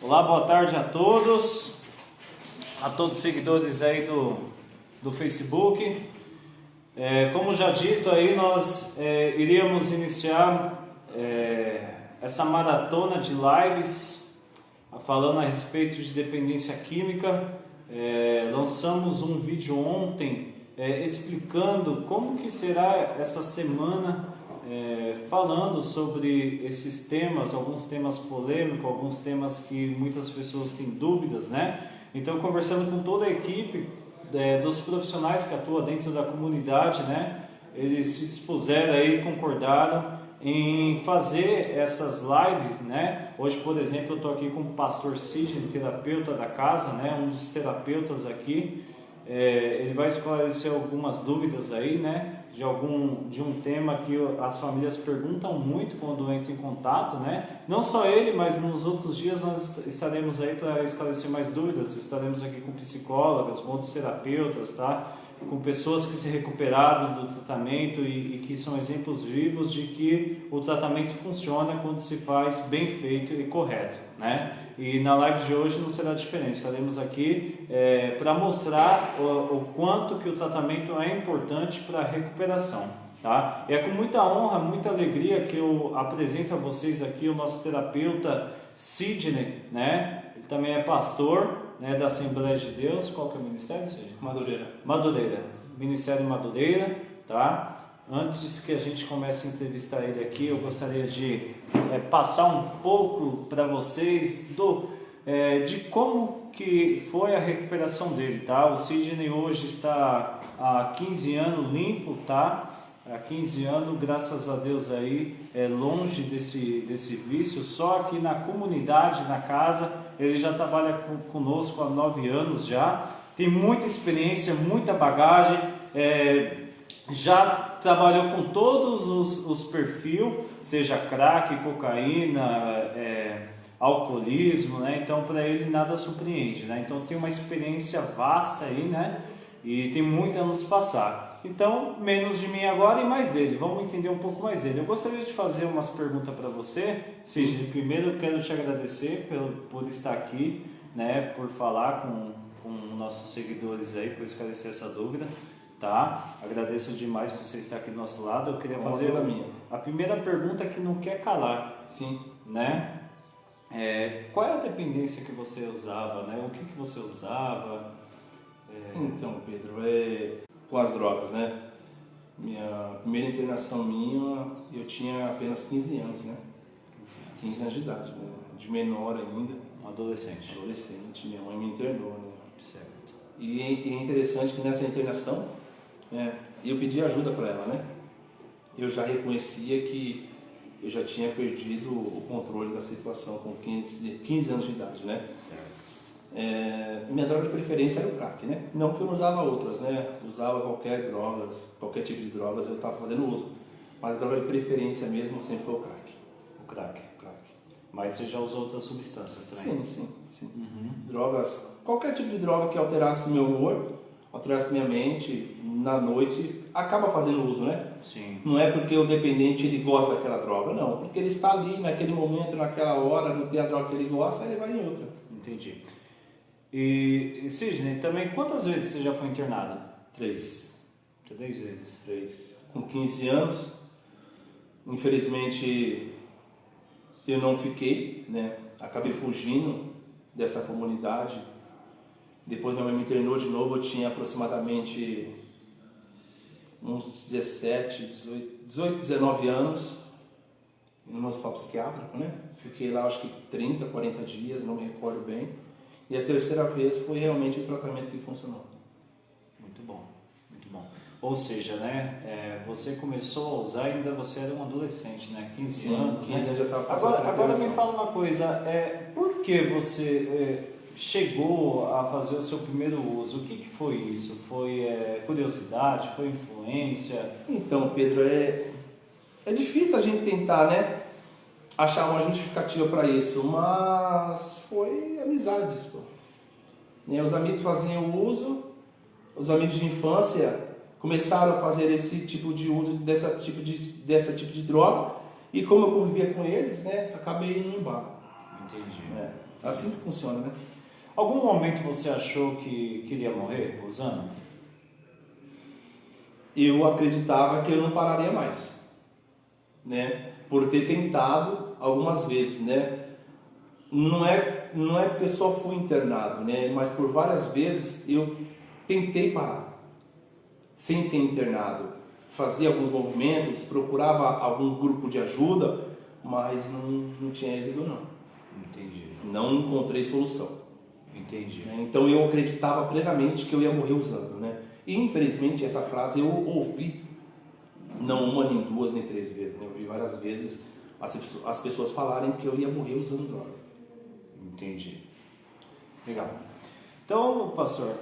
Olá, boa tarde a todos os seguidores aí do Facebook. Como já dito aí, nós iríamos iniciar essa maratona de lives falando a respeito de dependência química. Lançamos um vídeo ontem explicando como que será essa semana, falando sobre esses temas, alguns temas polêmicos, alguns temas que muitas pessoas têm dúvidas, né? Então, conversando com toda a equipe dos profissionais que atuam dentro da comunidade, né? Eles se dispuseram aí, concordaram em fazer essas lives, né? Hoje, por exemplo, eu estou aqui com o pastor Sidney, terapeuta da casa, né? Um dos terapeutas aqui. Ele vai esclarecer algumas dúvidas aí, né? De um tema que as famílias perguntam muito quando entram em contato, né? Não só ele, mas nos outros dias nós estaremos aí para esclarecer mais dúvidas. Estaremos aqui com psicólogas, com outros terapeutas, tá? Com pessoas que se recuperaram do tratamento e que são exemplos vivos de que o tratamento funciona quando se faz bem feito e correto, né? E na live de hoje não será diferente. Estaremos aqui para mostrar o quanto que o tratamento é importante para a recuperação, tá? É com muita honra, muita alegria que eu apresento a vocês aqui o nosso terapeuta Sidney, né? Ele também é pastor, né, da Assembleia de Deus. Qual que é o ministério, Sidney? Madureira, Ministério Madureira, tá? Antes que a gente comece a entrevistar ele aqui, eu gostaria de passar um pouco para vocês de como que foi a recuperação dele, tá? O Sidney hoje está há 15 anos limpo, tá? Há 15 anos, graças a Deus aí, longe desse vício. Só aqui na comunidade, na casa, ele já trabalha conosco há 9 anos já. Tem muita experiência, muita bagagem, já trabalhou com todos os perfis, seja crack, cocaína, alcoolismo, né? Então para ele nada surpreende, né? Então tem uma experiência vasta aí, né? E tem muito a nos passar. Então, menos de mim agora e mais dele. Vamos entender um pouco mais dele. Eu gostaria de fazer umas perguntas para você. Sidney, primeiro eu quero te agradecer por estar aqui, né? Por falar com nossos seguidores aí, por esclarecer essa dúvida, tá? Agradeço demais por você estar aqui do nosso lado. Eu queria fazer a primeira pergunta que não quer calar. Sim. Né? Qual é a dependência que você usava, né? O que você usava? Então, Pedro, com as drogas, né? Minha primeira internação eu tinha apenas 15 anos, né? 15 anos de idade, né? De menor ainda. Um adolescente. Minha mãe me internou, né? Certo. E é interessante que nessa internação, né, eu pedi ajuda para ela, né? Eu já reconhecia que eu já tinha perdido o controle da situação com 15 anos de idade, né? Certo. Minha droga de preferência era o crack, né? Não que eu não usava outras, né? Usava qualquer tipo de drogas eu estava fazendo uso. Mas a droga de preferência mesmo sempre foi o crack. O crack. Mas você já usou outras substâncias também? Sim. Uhum. Drogas, qualquer tipo de droga que alterasse meu humor, alterasse minha mente, na noite, acaba fazendo uso, né? Sim. Não é porque o dependente ele gosta daquela droga, não. Porque ele está ali naquele momento, naquela hora, não tem a droga que ele gosta, aí ele vai em outra. Entendi. E Sidney, também quantas vezes você já foi internado? 3. 3 vezes. 3. Com 15 anos, infelizmente eu não fiquei, né? Acabei fugindo dessa comunidade. Depois minha mãe me internou de novo, eu tinha aproximadamente uns 18, 19 anos, no hospital psiquiátrico, né? Fiquei lá acho que 30, 40 dias, não me recordo bem. E a terceira vez foi realmente o tratamento que funcionou. Muito bom. Ou seja, né, você começou a usar ainda você era um adolescente, né? 15 anos. 15 anos já estava passando. Agora me fala uma coisa, por que você chegou a fazer o seu primeiro uso? O que foi isso? Foi curiosidade? Foi influência? Então, Pedro, é difícil a gente tentar, né, achar uma justificativa para isso, mas foi amizades, pô. Os amigos faziam uso, os amigos de infância começaram a fazer esse tipo de uso dessa tipo de droga, e como eu convivia com eles, né, acabei indo no embalo. Entendi. Assim que funciona, né? Algum momento você achou que queria morrer usando? Eu acreditava que eu não pararia mais, né? Por ter tentado algumas vezes, né? Não é porque só fui internado, né? Mas por várias vezes eu tentei parar, sem ser internado. Fazia alguns movimentos, procurava algum grupo de ajuda, mas não tinha êxito não. Entendi. Não encontrei solução. Entendi. Então eu acreditava plenamente que eu ia morrer usando, né? E infelizmente essa frase eu ouvi, não uma, nem duas, nem três vezes, né? Eu ouvi várias vezes as pessoas falarem que eu ia morrer usando droga. Entendi. Legal. Então, pastor,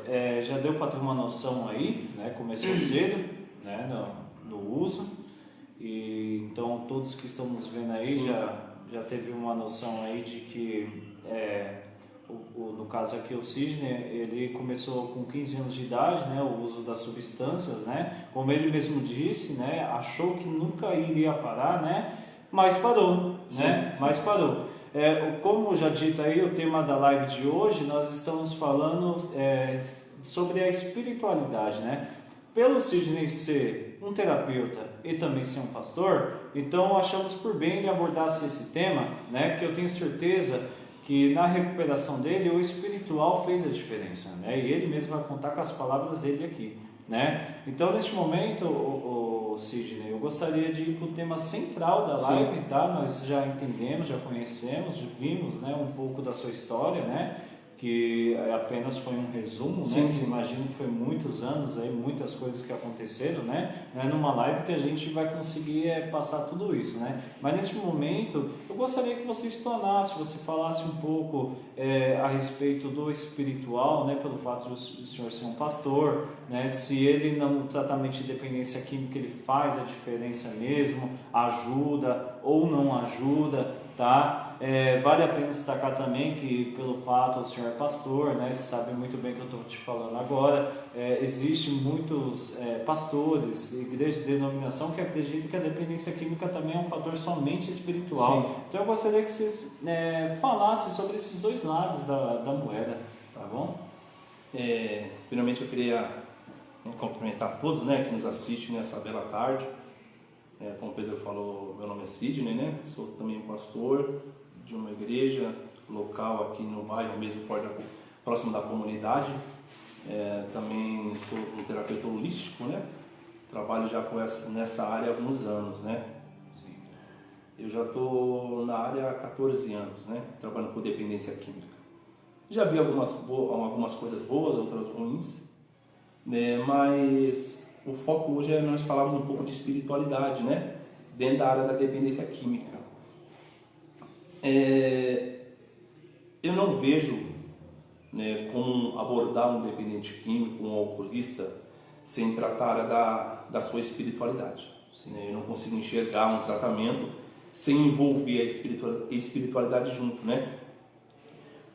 já deu para ter uma noção aí, né? Começou cedo, né? No uso. E então todos que estão nos vendo aí já teve uma noção aí de que no caso aqui o Sidney, ele começou com 15 anos de idade, né, o uso das substâncias, né, como ele mesmo disse, né, achou que nunca iria parar, né, mas parou, né, mas parou. Como já dito aí, o tema da live de hoje, nós estamos falando sobre a espiritualidade, né, pelo Sidney ser um terapeuta e também ser um pastor, então achamos por bem ele abordasse esse tema, né, que eu tenho certeza que na recuperação dele o espiritual fez a diferença, né? E ele mesmo vai contar com as palavras dele aqui, né? Então neste momento, o Sidney, eu gostaria de ir para o tema central da live, tá? Nós já entendemos, já conhecemos, já vimos, né, um pouco da sua história, né? Que apenas foi um resumo, né? Imagino que foi muitos anos aí, muitas coisas que aconteceram, né? Não é numa live que a gente vai conseguir passar tudo isso, né? Mas neste momento, eu gostaria que você explanasse, você falasse um pouco a respeito do espiritual, né? Pelo fato de o senhor ser um pastor, né? Se ele no tratamento de dependência química ele faz a diferença mesmo, ajuda ou não ajuda, tá? Vale a pena destacar também que pelo fato o senhor é pastor, né, você sabe muito bem o que eu estou te falando agora, existem muitos pastores, igrejas de denominação que acreditam que a dependência química também é um fator somente espiritual. Sim. Então eu gostaria que vocês falassem sobre esses dois lados da moeda, tá bom? Finalmente eu queria cumprimentar todos, né, que nos assistem nessa bela tarde. Como o Pedro falou, meu nome é Sidney, né? Sou também pastor de uma igreja local aqui no bairro mesmo, próximo da comunidade. Também sou um terapeuta holístico, né? Trabalho já nessa área há alguns anos, né? Sim. Eu já estou na área há 14 anos, né? Trabalhando com dependência química. Já vi algumas coisas boas, outras ruins, né? Mas o foco hoje é nós falarmos um pouco de espiritualidade, né? Dentro da área da dependência química. Eu não vejo, né, como abordar um dependente químico, um alcoolista, sem tratar a área da sua espiritualidade. Né? Eu não consigo enxergar um tratamento sem envolver a espiritualidade junto, né?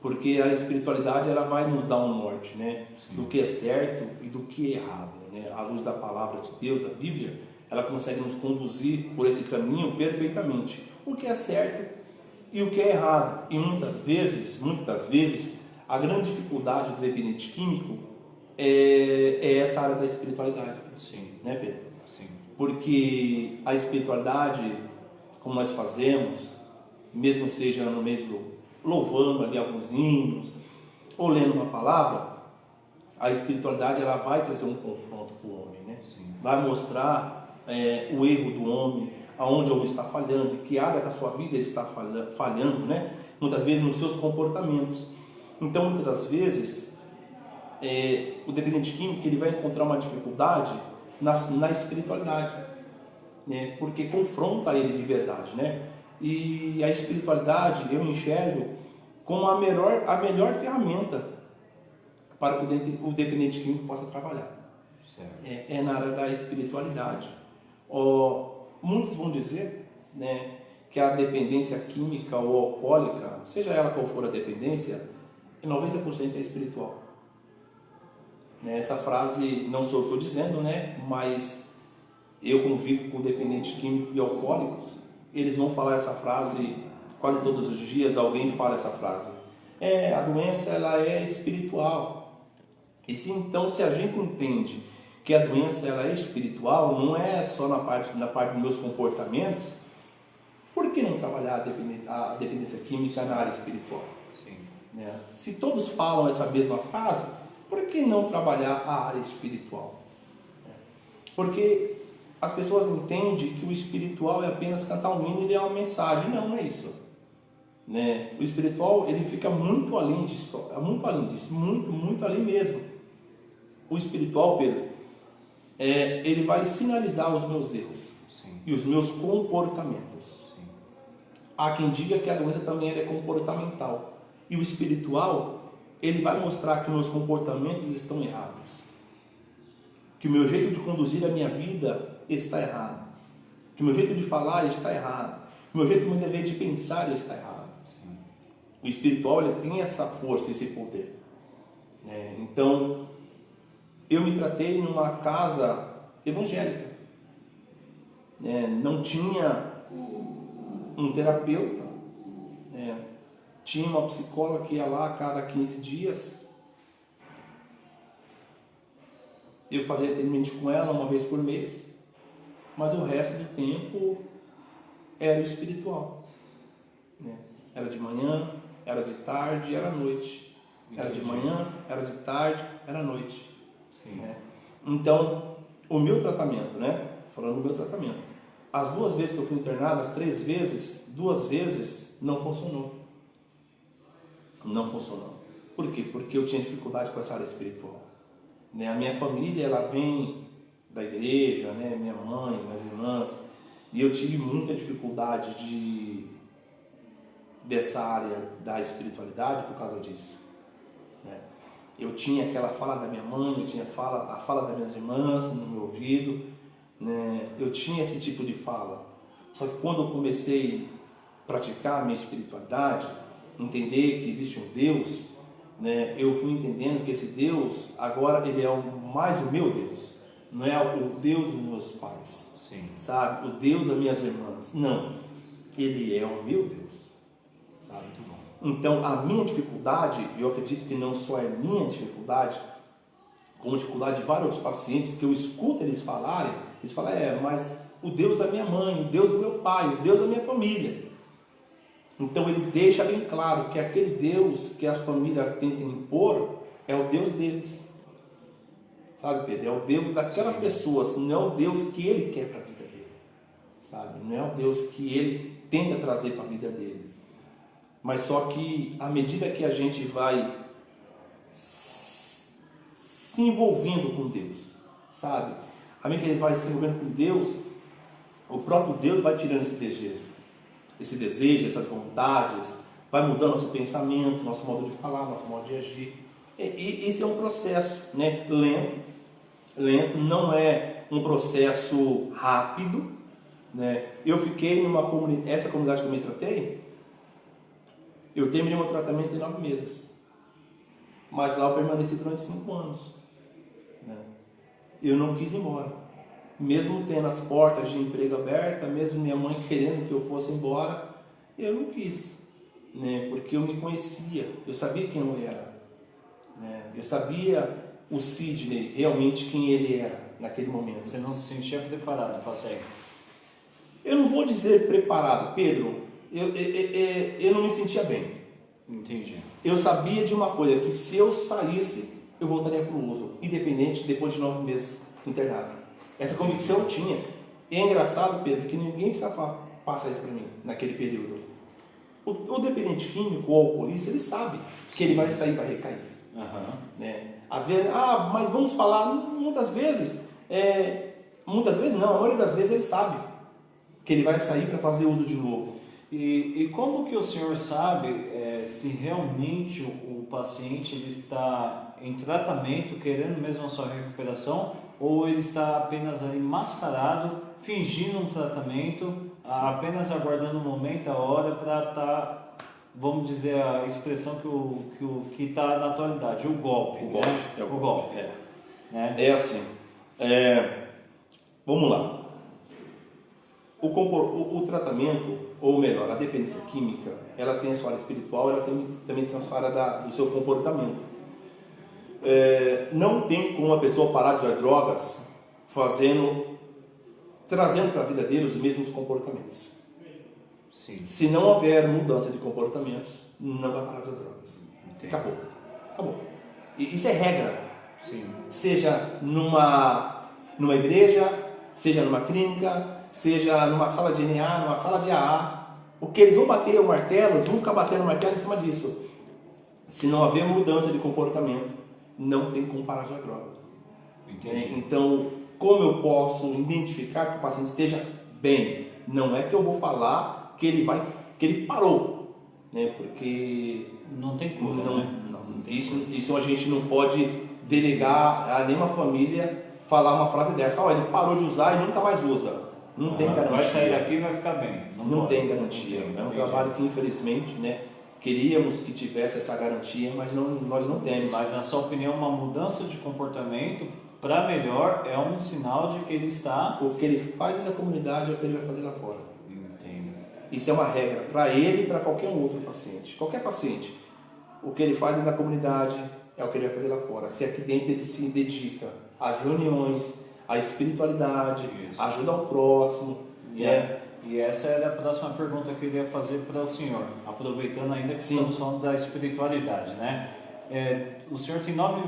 Porque a espiritualidade ela vai nos dar um norte, né? Do que é certo e do que é errado, né? À luz da palavra de Deus, a Bíblia, ela consegue nos conduzir por esse caminho perfeitamente. O que é certo e o que é errado. E muitas vezes, a grande dificuldade do dependente químico é essa área da espiritualidade. Sim. Né, Pedro? Sim. Porque a espiritualidade, como nós fazemos, mesmo seja no mesmo louvando ali alguns hinos, ou lendo uma palavra, a espiritualidade ela vai trazer um confronto para o homem, né? Sim. Vai mostrar o erro do homem, aonde o homem está falhando, em que área da sua vida ele está falhando, né? Muitas vezes nos seus comportamentos. Então, muitas das vezes, o dependente químico ele vai encontrar uma dificuldade na espiritualidade, né? Porque confronta ele de verdade, né? E a espiritualidade eu enxergo como a melhor ferramenta para que o dependente químico possa trabalhar. Na área da espiritualidade. Muitos vão dizer, né, que a dependência química ou alcoólica, seja ela qual for a dependência, 90% é espiritual. Essa frase não sou eu que estou dizendo, né, mas eu convivo com dependentes químicos e alcoólicos, eles vão falar essa frase quase todos os dias, alguém fala essa frase. a doença ela é espiritual. E se então, se a gente entende que a doença ela é espiritual, não é só na parte dos meus comportamentos, por que não trabalhar a dependência química na área espiritual? Sim. Né? Se todos falam essa mesma frase, por que não trabalhar a área espiritual? Porque as pessoas entendem que o espiritual é apenas cantar um hino e ler uma mensagem. Não, não é isso. Né? O espiritual ele fica muito além disso, muito além mesmo. O espiritual, Pedro, ele vai sinalizar os meus erros. Sim. E os meus comportamentos. Sim. Há quem diga que a doença também é comportamental. E o espiritual, ele vai mostrar que meus comportamentos estão errados. Que o meu jeito de conduzir a minha vida está errado. Que o meu jeito de falar está errado. Que o meu jeito de pensar está errado. Sim. O espiritual ele tem essa força, esse poder. Então, eu me tratei numa casa evangélica. Não tinha um terapeuta. Tinha uma psicóloga que ia lá a cada 15 dias. Eu fazia atendimento com ela uma vez por mês. Mas o resto do tempo era espiritual. Era de manhã, era de tarde, era à noite. Era de manhã, era de tarde, era à noite. Então, o meu tratamento, falando do meu tratamento, as 2 vezes que eu fui internado, as 3 vezes, 2 vezes não funcionou. Não funcionou. Por quê? Porque eu tinha dificuldade com essa área espiritual. A minha família, ela vem da igreja, minha mãe, minhas irmãs, e eu tive muita dificuldade dessa área da espiritualidade por causa disso. Eu tinha aquela fala da minha mãe, eu tinha a fala das minhas irmãs no meu ouvido, eu tinha esse tipo de fala. Só que quando eu comecei a praticar a minha espiritualidade, entender que existe um Deus, eu fui entendendo que esse Deus, agora ele é mais o meu Deus, não é o Deus dos meus pais. Sim. Sabe? O Deus das minhas irmãs. Não, ele é o meu Deus. Sabe? Muito bom. Então, a minha dificuldade, eu acredito que não só é minha dificuldade, como a dificuldade de vários outros pacientes que eu escuto eles falam, mas o Deus da minha mãe, o Deus do meu pai, o Deus da minha família. Então ele deixa bem claro que aquele Deus que as famílias tentam impor é o Deus deles. Sabe, Pedro? É o Deus daquelas pessoas, não é o Deus que ele quer para a vida dele. Sabe? Não é o Deus que ele tenta trazer para a vida dele. Mas só que à medida que a gente vai se envolvendo com Deus, sabe? À medida que a gente vai se envolvendo com Deus, o próprio Deus vai tirando esse desejo, essas vontades, vai mudando nosso pensamento, nosso modo de falar, nosso modo de agir. E esse é um processo, lento, não é um processo rápido, Eu fiquei essa comunidade que eu me tratei, eu terminei meu tratamento em 9 meses, mas lá eu permaneci durante 5 anos. Eu não quis ir embora, mesmo tendo as portas de emprego abertas, mesmo minha mãe querendo que eu fosse embora, eu não quis, porque eu me conhecia, eu sabia quem eu era, eu sabia o Sidney realmente quem ele era naquele momento. Você não se sentia preparado para sair? Eu não vou dizer preparado, Pedro, eu não me sentia bem. Entendi. Eu sabia de uma coisa, que se eu saísse, eu voltaria para o uso, independente depois de 9 meses internado. Essa convicção eu tinha. E é engraçado, Pedro, que ninguém precisava passar isso para mim naquele período. O dependente químico, o alcoolista, ele sabe que ele vai sair para recair. Às vezes, mas vamos falar, muitas vezes não, a maioria das vezes ele sabe que ele vai sair para fazer uso de novo. E como que o senhor sabe se realmente o paciente ele está em tratamento, querendo mesmo a sua recuperação, ou ele está apenas ali mascarado, fingindo um tratamento, apenas aguardando o momento, a hora para estar, vamos dizer a expressão que está na atualidade, o golpe. O golpe. Né? É assim, vamos lá. o tratamento, ou melhor, a dependência química, ela tem a sua área espiritual, ela também tem a sua área do seu comportamento. Não tem como uma pessoa parar de usar drogas trazendo para a vida dele os mesmos comportamentos. Sim. Se não houver mudança de comportamentos, não vai parar de usar drogas. Entendi. Acabou. E isso é regra. Sim. Seja numa igreja, seja numa clínica, seja numa sala de NA, numa sala de AA. O que eles vão bater o martelo, eles vão ficar batendo o martelo em cima disso. Se não haver mudança de comportamento, não tem como parar de usar droga. Então, como eu posso identificar que o paciente esteja bem? Não é que eu vou falar que ele parou, né? Porque não tem como. Isso a gente não pode delegar a nenhuma família falar uma frase dessa. Ele parou de usar e nunca mais usa. Não tem garantia. Vai sair daqui e vai ficar bem. Não tem garantia. É um trabalho que, infelizmente, né, queríamos que tivesse essa garantia, mas nós não temos. Mas, na sua opinião, uma mudança de comportamento para melhor é um sinal de que ele está... O que ele faz na comunidade é o que ele vai fazer lá fora. Entendo. Isso é uma regra para ele e para qualquer outro paciente. Qualquer paciente. O que ele faz na comunidade é o que ele vai fazer lá fora. Se aqui dentro ele se dedica às reuniões, à espiritualidade, ajuda ao próximo. E essa era a próxima pergunta que eu iria fazer para o senhor, aproveitando ainda que estamos falando da espiritualidade, né? O senhor tem 9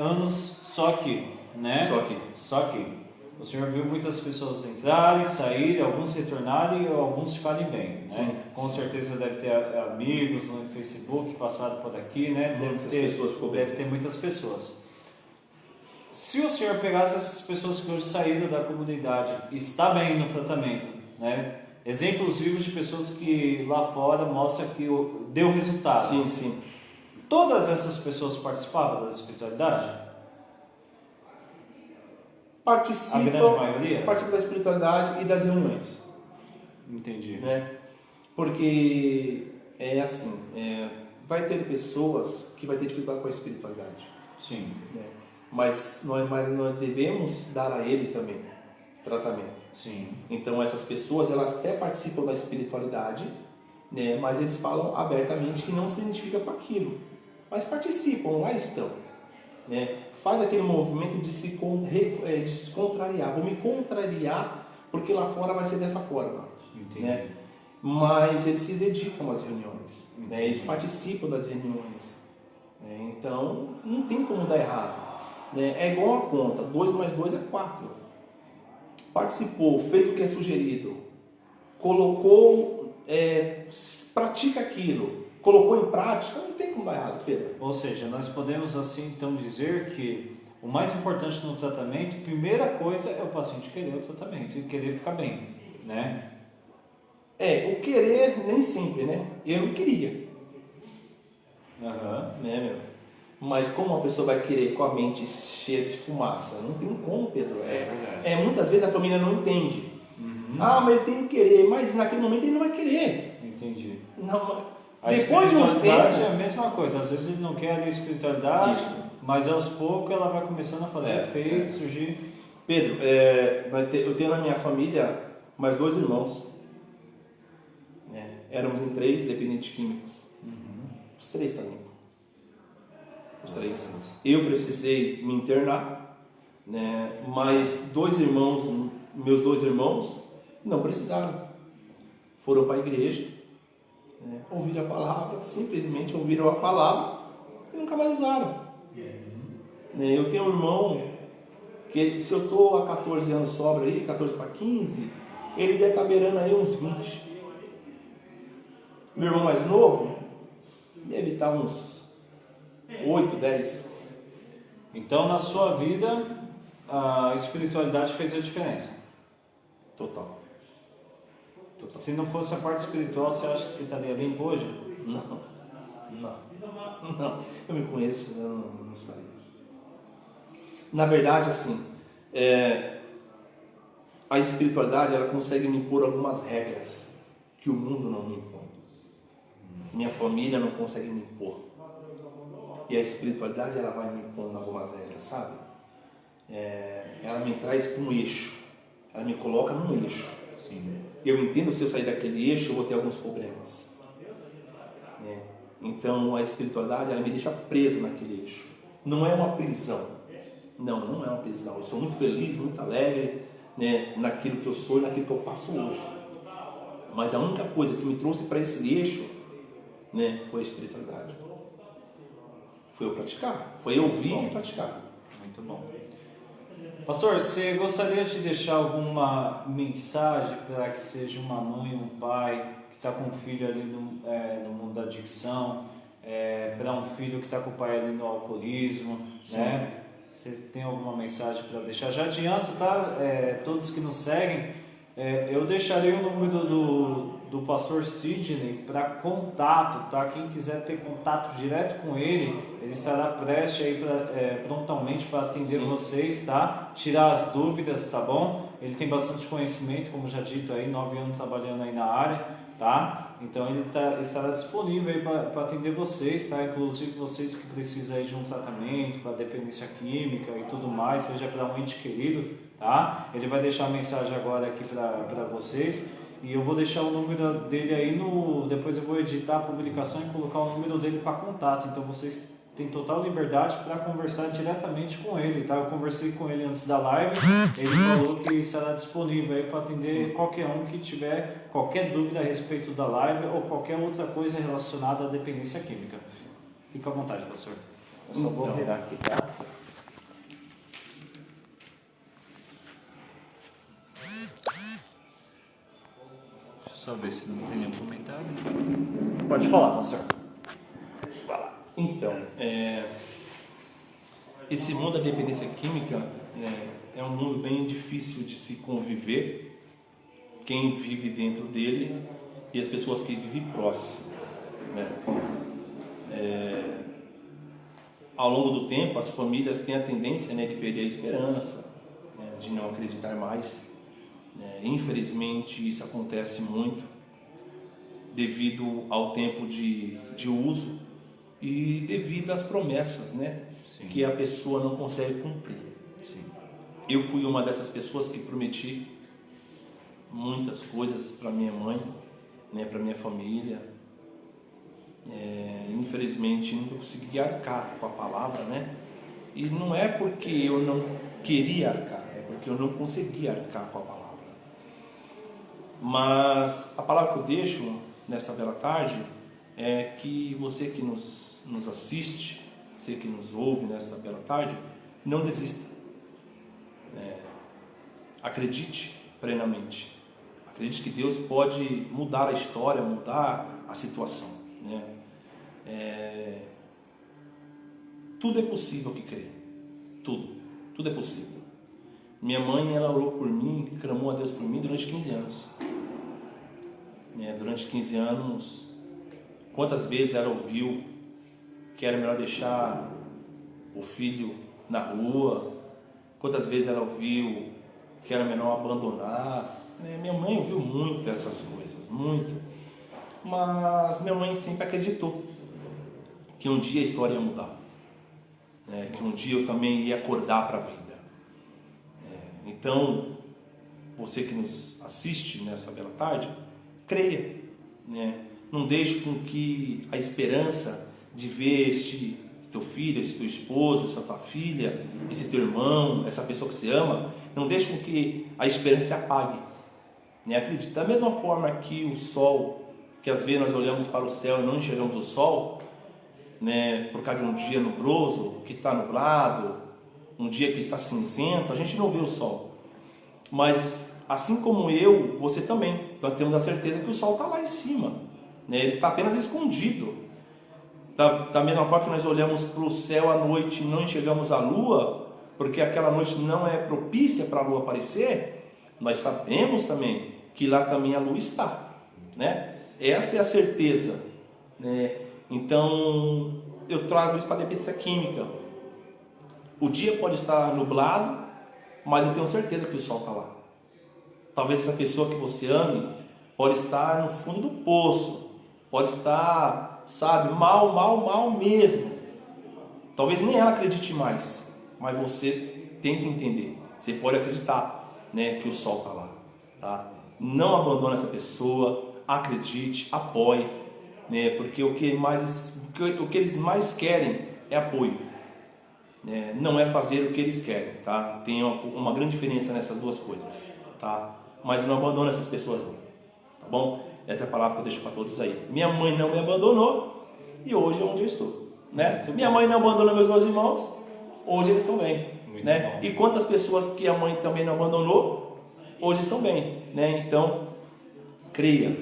anos só aqui, né? Só aqui. O senhor viu muitas pessoas entrarem, saírem, alguns retornarem e alguns ficarem bem, né? Sim. Com certeza deve ter amigos no Facebook passaram por aqui, né? Deve ter muitas pessoas. Se o senhor pegasse essas pessoas que hoje saíram da comunidade e está bem no tratamento, né? Exemplos vivos de pessoas que lá fora mostram que deu resultado. Sim. Todas essas pessoas participavam da espiritualidade? Participa da espiritualidade e das reuniões. Entendi. Né? Porque é assim, vai ter pessoas que vai ter dificuldade com a espiritualidade. Sim. Né? Mas nós devemos dar a ele também tratamento. Sim. Então essas pessoas, elas até participam da espiritualidade, né? Mas eles falam abertamente que não se identificam com aquilo. Mas participam, lá estão. Né? Faz aquele movimento de se contrariar. Vou me contrariar porque lá fora vai ser dessa forma. Entendi. Né? Mas eles se dedicam às reuniões. Né? Eles participam das reuniões. Né? Então, não tem como dar errado. Né? É igual a conta. 2 mais 2 é 4. Participou, fez o que é sugerido. Colocou, pratica aquilo. Colocou em prática, não tem como dar errado, Pedro. Ou seja, nós podemos assim então dizer que o mais importante no tratamento, primeira coisa é o paciente querer o tratamento e querer ficar bem, né? O querer nem sempre, né? Eu não queria. Né, meu? Mas como uma pessoa vai querer com a mente cheia de fumaça? Não tem como, Pedro. Muitas vezes a família não entende. Mas ele tem que querer, mas naquele momento ele não vai querer. Entendi. Não, a depois de uns tempos é a mesma coisa. Às vezes ele não quer a espiritualidade, mas aos poucos ela vai começando a fazer efeito, surgir. Pedro, eu tenho na minha família mais 2 irmãos. Éramos em 3 dependentes químicos. Os 3 também. Os 3. Eu precisei me internar, né? Mas meus 2 irmãos, não precisaram. Foram para a igreja, né? Ouviram a palavra, simplesmente ouviram a palavra e nunca mais usaram. Né? Eu tenho um irmão que, se eu estou há 14 anos sobra aí, 14 para 15, ele deve estar beirando aí uns 20. Meu irmão mais novo deve estar uns 8, 10. Então, na sua vida, a espiritualidade fez a diferença? Total. Se não fosse a parte espiritual, você acha que você estaria limpo hoje? Não. Eu me conheço, eu não estaria. Na verdade, assim, a espiritualidade, ela consegue me impor algumas regras que o mundo não me impõe. Minha família não consegue me impor. E a espiritualidade, ela vai me impondo algumas regras, sabe? Ela me traz para um eixo. Ela me coloca num eixo. Sim. Eu entendo, se eu sair daquele eixo, eu vou ter alguns problemas, né? Então a espiritualidade, ela me deixa preso naquele eixo. Não é uma prisão. Não é uma prisão. Eu sou muito feliz, muito alegre, né, naquilo que eu sou e naquilo que eu faço hoje. Mas a única coisa que me trouxe para esse eixo, né, foi a espiritualidade. Foi eu praticar. Foi eu ouvir e praticar. Muito bom. Pastor, você gostaria de deixar alguma mensagem para que seja uma mãe ou um pai que está com um filho ali no mundo da adicção, para um filho que está com o pai ali no alcoolismo, né? Você tem alguma mensagem para deixar? Já adianto, tá? Todos que nos seguem, eu deixarei o número do pastor Sidney para contato, tá? Quem quiser ter contato direto com ele, ele estará prestes aí prontamente para atender vocês, tá? Tirar as dúvidas, tá bom? Ele tem bastante conhecimento, como já dito aí, 9 anos trabalhando aí na área, tá? Então ele estará disponível aí para atender vocês, tá? Inclusive vocês que precisam aí de um tratamento para dependência química e tudo mais, seja para um ente querido, tá? Ele vai deixar a mensagem agora aqui para vocês. E eu vou deixar o número dele aí depois eu vou editar a publicação e colocar o número dele para contato. Então vocês têm total liberdade para conversar diretamente com ele, tá? Eu conversei com ele antes da live, ele falou que estará disponível aí para atender qualquer um que tiver qualquer dúvida a respeito da live ou qualquer outra coisa relacionada à dependência química. Fica à vontade, pastor. Eu só vou virar aqui, tá? Só ver se não tem nenhum comentário. Pode falar, pastor. Então, esse mundo da dependência química é um mundo bem difícil de se conviver, quem vive dentro dele e as pessoas que vivem próximo, né? Ao longo do tempo, as famílias têm a tendência, né, de perder a esperança, né, de não acreditar mais. Infelizmente, isso acontece muito devido ao tempo de uso e devido às promessas, né, que a pessoa não consegue cumprir. Sim. Eu fui uma dessas pessoas que prometi muitas coisas para minha mãe, né, para minha família. Infelizmente nunca consegui arcar com a palavra, né? E não é porque eu não queria arcar, é porque eu não conseguia arcar com a palavra. Mas a palavra que eu deixo nessa bela tarde é que você que nos assiste, você que nos ouve nessa bela tarde, não desista. Acredite plenamente. Acredite que Deus pode mudar a história, mudar a situação, né? Tudo é possível que crê. Tudo é possível. Minha mãe, ela orou por mim, clamou a Deus por mim durante 15 anos. Durante 15 anos, quantas vezes ela ouviu que era melhor deixar o filho na rua, quantas vezes ela ouviu que era melhor abandonar. Minha mãe ouviu muito essas coisas, muito. Mas minha mãe sempre acreditou que um dia a história ia mudar, que um dia eu também ia acordar para a vida. Então, você que nos assiste nessa bela tarde, creia, não deixe com que a esperança de ver esse teu filho, esse teu esposo, essa tua filha, esse teu irmão, essa pessoa que você ama, não deixe com que a esperança se apague. Acredite, da mesma forma que o sol, que às vezes nós olhamos para o céu e não enxergamos o sol, por causa de um dia nubroso, que está nublado, um dia que está cinzento, a gente não vê o sol. Mas assim como eu, você também, nós temos a certeza que o sol está lá em cima, ele está apenas escondido. Da mesma forma que nós olhamos para o céu à noite e não enxergamos a lua, porque aquela noite não é propícia para a lua aparecer, nós sabemos também que lá também a lua está, Essa é a certeza, Então, eu trago isso para a dependência química. O dia pode estar nublado, mas eu tenho certeza que o sol está lá. Talvez essa pessoa que você ame pode estar no fundo do poço, pode estar, mal mesmo. Talvez nem ela acredite mais, mas você tem que entender. Você pode acreditar, que o sol está lá, tá? não abandone essa pessoa, acredite, apoie, né? Porque o que eles mais querem é apoio, né? Não é fazer o que eles querem, tá? Tem uma grande diferença nessas duas coisas, tá? Mas não abandone essas pessoas não, tá bom? Essa é a palavra que eu deixo para todos aí. Minha mãe não me abandonou e hoje é onde eu estou, né? Minha mãe não abandonou meus dois irmãos, hoje eles estão bem, né? E quantas pessoas que a mãe também não abandonou, hoje estão bem, né? Então, creia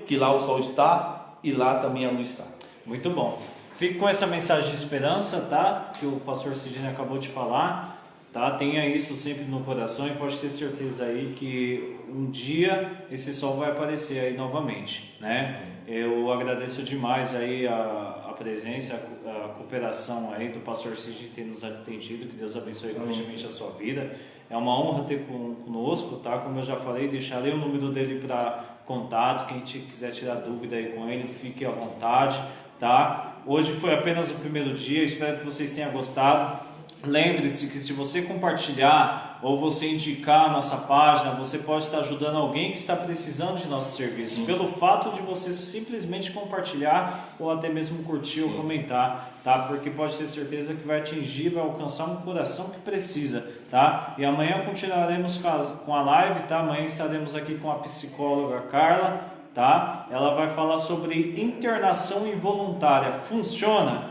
que lá o sol está e lá também a luz está. Muito bom. Fique com essa mensagem de esperança, tá? Que o pastor Sidney acabou de falar, tá? Tenha isso sempre no coração e pode ter certeza aí que um dia esse sol vai aparecer aí novamente, né? Eu agradeço demais aí a presença, a cooperação aí do pastor Sidney ter nos atendido, que Deus abençoe grandemente a sua vida. É uma honra ter conosco, tá? Como eu já falei, deixarei o número dele para contato, quem quiser tirar dúvida aí com ele, fique à vontade, tá? Hoje foi apenas o primeiro dia, espero que vocês tenham gostado. Lembre-se que se você compartilhar ou você indicar a nossa página, você pode estar ajudando alguém que está precisando de nossos serviços, pelo fato de você simplesmente compartilhar ou até mesmo curtir ou comentar, tá? Porque pode ter certeza que vai atingir, vai alcançar um coração que precisa, tá? E amanhã continuaremos com a live, tá? Amanhã estaremos aqui com a psicóloga Carla, tá? Ela vai falar sobre internação involuntária. Funciona?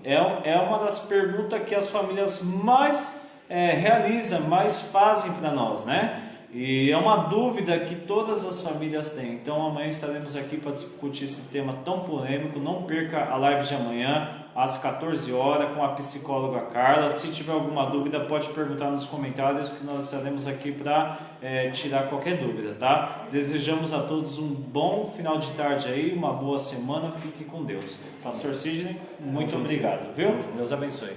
É uma das perguntas que as famílias mais realizam, mais fazem para nós, né? E é uma dúvida que todas as famílias têm. Então amanhã estaremos aqui para discutir esse tema tão polêmico. Não perca a live de amanhã às 14 horas com a psicóloga Carla. Se tiver alguma dúvida, pode perguntar nos comentários que nós estaremos aqui para tirar qualquer dúvida, tá? Desejamos a todos um bom final de tarde aí, uma boa semana. Fique com Deus. Pastor Sidney, muito obrigado, viu? Deus abençoe.